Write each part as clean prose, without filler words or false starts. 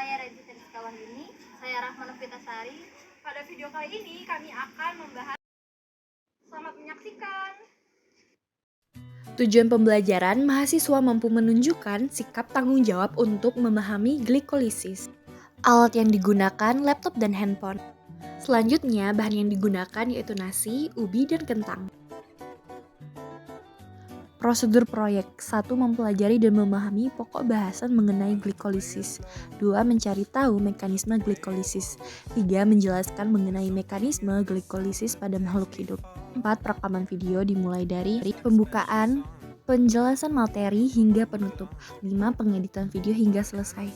Saya Regita Rizkawahyuni. Saya Rahmana Fitasari. Pada video kali ini kami akan membahas. Selamat menyaksikan. Tujuan pembelajaran, mahasiswa mampu menunjukkan sikap tanggung jawab untuk memahami glikolisis. Alat yang digunakan, laptop dan handphone. Selanjutnya, bahan yang digunakan yaitu nasi, ubi, dan kentang. Prosedur proyek. 1. Mempelajari dan memahami pokok bahasan mengenai glikolisis. 2. Mencari tahu mekanisme glikolisis. 3. Menjelaskan mengenai mekanisme glikolisis pada makhluk hidup. 4. Perekaman video dimulai dari pembukaan, penjelasan materi hingga penutup. 5. Pengeditan video hingga selesai.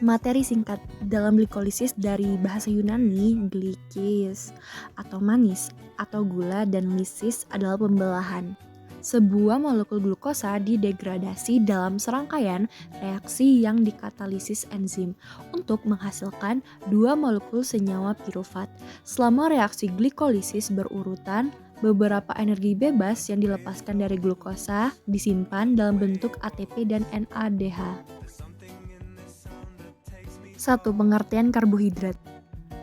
Materi singkat. Dalam glikolisis dari bahasa Yunani, glikis atau manis atau gula dan lisis adalah pembelahan. Sebuah molekul glukosa didegradasi dalam serangkaian reaksi yang dikatalisis enzim untuk menghasilkan dua molekul senyawa pirufat. Selama reaksi glikolisis berurutan, beberapa energi bebas yang dilepaskan dari glukosa disimpan dalam bentuk ATP dan NADH. 1. Pengertian karbohidrat.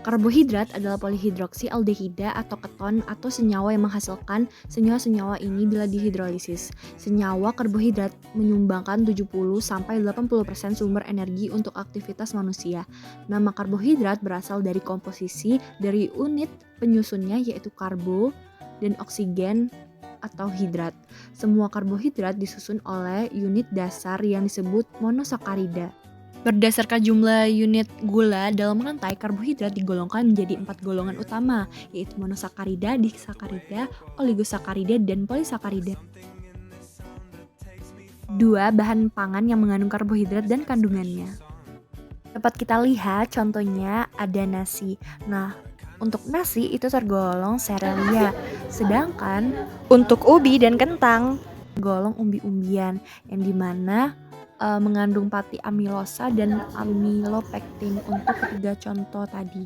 Karbohidrat adalah polihidroksialdehida atau keton atau senyawa yang menghasilkan senyawa-senyawa ini bila dihidrolisis. Senyawa karbohidrat menyumbangkan 70-80% sumber energi untuk aktivitas manusia. Nama karbohidrat berasal dari komposisi dari unit penyusunnya yaitu karbo dan oksigen atau hidrat. Semua karbohidrat disusun oleh unit dasar yang disebut monosakarida. Berdasarkan jumlah unit gula dalam rantai, karbohidrat digolongkan menjadi 4 golongan utama, yaitu monosakarida, disakarida, oligosakarida, dan polisakarida. 2. Bahan pangan yang mengandung karbohidrat dan kandungannya. Dapat kita lihat contohnya ada nasi. Nah, untuk nasi itu tergolong serealia, sedangkan untuk ubi dan kentang tergolong umbi-umbian, yang dimana mengandung pati amilosa dan amilopektin untuk ketiga contoh tadi.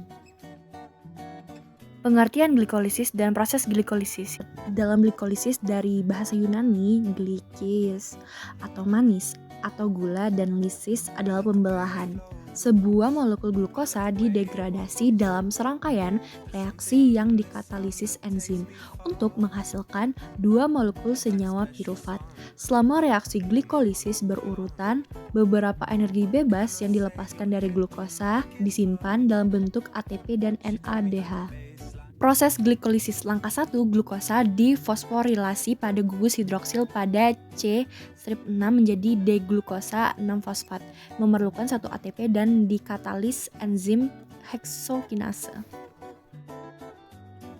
Pengertian glikolisis dan proses glikolisis. Dalam glikolisis dari bahasa Yunani, glikis atau manis atau gula dan lisis adalah pembelahan. Sebuah molekul glukosa didegradasi dalam serangkaian reaksi yang dikatalisis enzim untuk menghasilkan dua molekul senyawa pirufat. Selama reaksi glikolisis berurutan, beberapa energi bebas yang dilepaskan dari glukosa disimpan dalam bentuk ATP dan NADH. Proses glikolisis. Langkah 1, glukosa difosforilasi pada gugus hidroksil pada C-6 menjadi D-glukosa 6-fosfat, memerlukan 1 ATP dan dikatalis enzim heksokinase.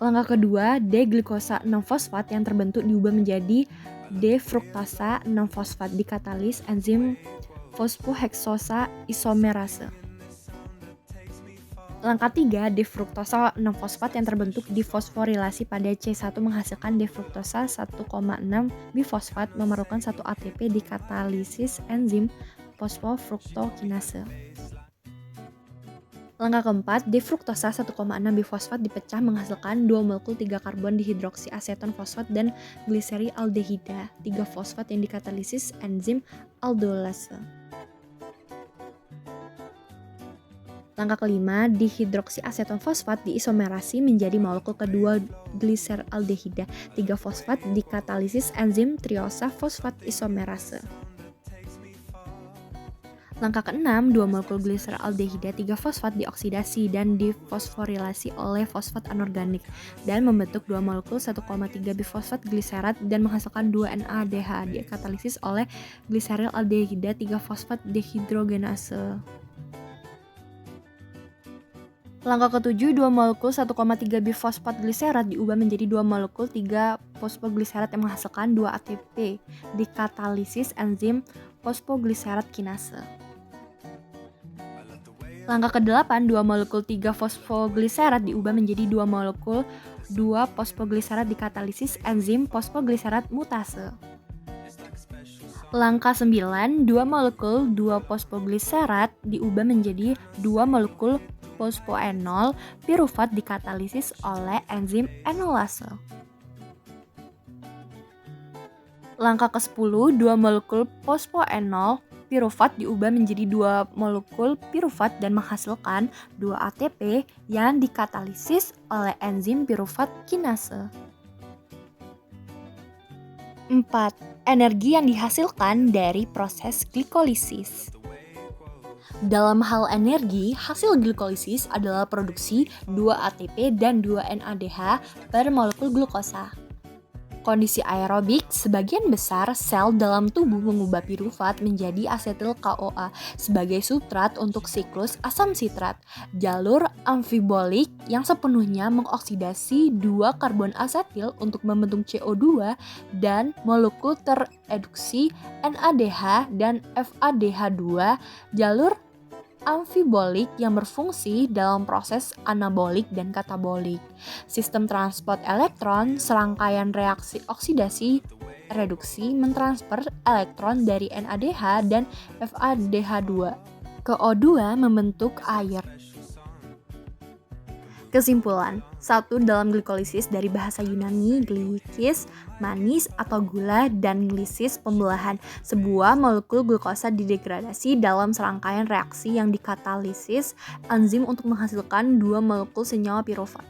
Langkah kedua, D-glukosa 6-fosfat yang terbentuk diubah menjadi D-fruktasa 6-fosfat, dikatalis enzim fosfoheksosa isomerase. Langkah 3, D-fruktosa 6-fosfat yang terbentuk difosforilasi pada C1 menghasilkan D-fruktosa 1,6 bifosfat, memerlukan 1 ATP, dikatalisis enzim fosfofruktokinase. Langkah keempat, D-fruktosa 1,6 bifosfat dipecah menghasilkan 2 molekul 3 karbon dihidroksi aseton fosfat dan gliserialdehida 3 fosfat yang dikatalisis enzim aldolase. Langkah kelima, dihidroksi aseton fosfat diisomerasi menjadi molekul kedua gliseraldehida 3 fosfat dikatalisis enzim triosa fosfat isomerase. Langkah keenam, 2 molekul gliseraldehida 3 fosfat dioksidasi dan difosforilasi oleh fosfat anorganik dan membentuk 2 molekul 1,3 bifosfat gliserat dan menghasilkan 2 NADH dikatalisis oleh gliseraldehida 3 fosfat dehidrogenase. Langkah ketujuh, 2 molekul 1,3 bifosfat gliserat diubah menjadi 2 molekul 3 fosfogliserat yang menghasilkan 2 ATP dikatalisis enzim fosfogliserat kinase. Langkah ke-8, 2 molekul 3 fosfogliserat diubah menjadi 2 molekul 2 fosfogliserat dikatalisis enzim fosfogliserat mutase. Langkah 9, 2 molekul 2 fosfogliserat diubah menjadi 2 molekul fosfoenol pirufat dikatalisis oleh enzim enolase. Langkah ke-10, 2 molekul fosfoenol Pirufat diubah menjadi 2 molekul pirufat dan menghasilkan 2 ATP yang dikatalisis oleh enzim pirufat kinase. 4. Energi yang dihasilkan dari proses glikolisis. Dalam hal energi, hasil glikolisis adalah produksi 2 ATP dan 2 NADH per molekul glukosa. Kondisi aerobik, sebagian besar sel dalam tubuh mengubah pirufat menjadi asetil CoA sebagai substrat untuk siklus asam sitrat. Jalur amfibolik yang sepenuhnya mengoksidasi 2 karbon asetil untuk membentuk CO2 dan molekul tereduksi NADH dan FADH2. Jalur amfibolik yang berfungsi dalam proses anabolik dan katabolik. Sistem transport elektron, serangkaian reaksi oksidasi reduksi mentransfer elektron dari NADH dan FADH2 ke O2 membentuk air. Kesimpulan, 1. Dalam glikolisis dari bahasa Yunani, glikis, manis atau gula, dan glisis, pembelahan. Sebuah molekul glukosa didegradasi dalam serangkaian reaksi yang dikatalisis enzim untuk menghasilkan 2 molekul senyawa pirufat.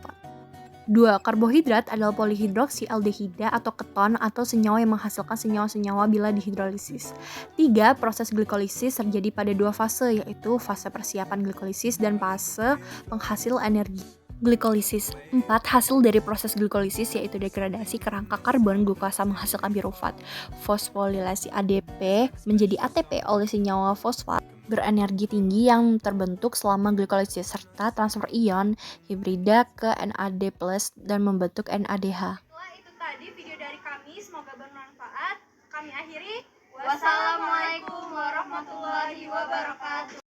2. Karbohidrat adalah polihidroksialdehida atau keton atau senyawa yang menghasilkan senyawa-senyawa bila dihidrolisis. 3. Proses glikolisis terjadi pada 2 fase, yaitu fase persiapan glikolisis dan fase penghasil energi. Glikolisis. 4. Hasil dari proses glikolisis yaitu degradasi kerangka karbon glukosa menghasilkan pirufat. Fosforilasi ADP menjadi ATP oleh senyawa fosfat berenergi tinggi yang terbentuk selama glikolisis serta transfer ion hibrida ke NAD+ dan membentuk NADH. Setelah itu tadi video dari kami, semoga bermanfaat. Kami akhiri. Wassalamualaikum warahmatullahi wabarakatuh.